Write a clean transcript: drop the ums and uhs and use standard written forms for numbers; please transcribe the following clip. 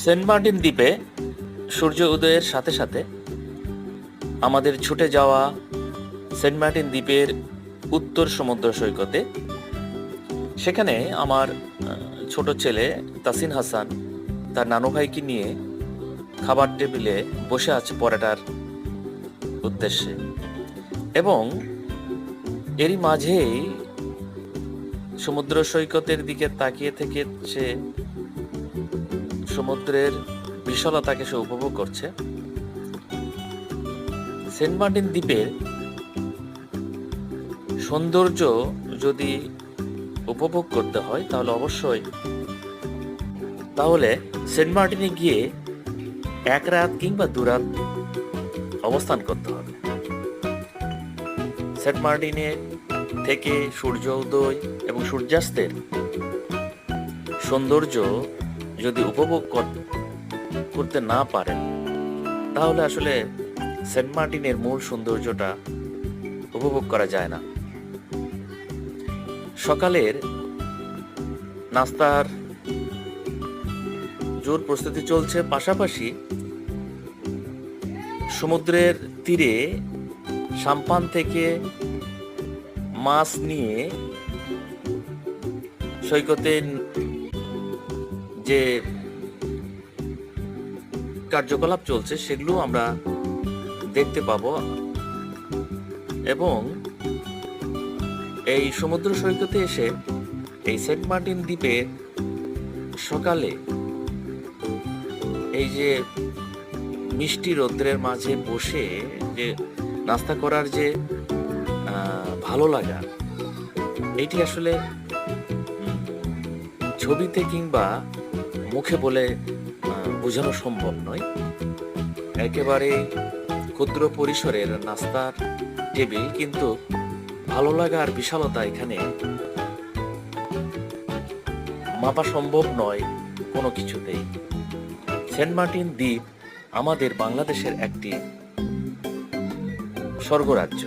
Saint Martin দ্বীপে সূর্য উদয়ের সাথে সাথে আমাদের ছুটে যাওয়া সেন্ট মার্টিন দ্বীপের উত্তর সমুদ্র সৈকতে। সেখানে আমার ছোট ছেলে তাসিন হাসান তার নানু ভাইকে নিয়ে খাবার টেবিলে বসে আছে পরোটার উদ্দেশ্যে, এবং এরই মাঝেই সমুদ্র সৈকতের দিকে তাকিয়ে থেকে সে সমুদ্রের বিশালতাকে সে উপভোগ করছে। সেন্ট মার্টিন দ্বীপের সৌন্দর্য যদি উপভোগ করতে হয় তাহলে সেন্ট মার্টিনে গিয়ে এক রাত কিংবা দু রাত অবস্থান করতে হবে। সেন্ট মার্টিনে থেকে সূর্য উদয় এবং সূর্যাস্তের সৌন্দর্য যদি উপভোগ করতে না পারেন, তাহলে আসলে সেন্ট মার্টিনের মূল সৌন্দর্যটা উপভোগ করা যায় না। সকালের নাস্তার জোর প্রস্তুতি চলছে, পাশাপাশি সমুদ্রের তীরে সাম্পান থেকে মাছ নিয়ে সৈকতে যে কার্যকলাপ চলছে সেগুলো আমরা দেখতে পাবো। এবং এই সমুদ্র সৈকতে এসে এই সেন্ট মার্টিন দ্বীপে সকালে এই যে মিষ্টি রৌদ্রের মাঝে বসে যে নাস্তা করার যে ভালো লাগা, এটি আসলে ছবিতে কিংবা মুখে বলে বোঝানো সম্ভব নয়। একেবারে ক্ষুদ্র পরিসরের নাস্তার টেবিল, কিন্তু ভালো লাগা আর বিশালতা এখানে মাপা সম্ভব নয় কোনো কিছুতেই। সেন্ট মার্টিন দ্বীপ আমাদের বাংলাদেশের একটি স্বর্গরাজ্য।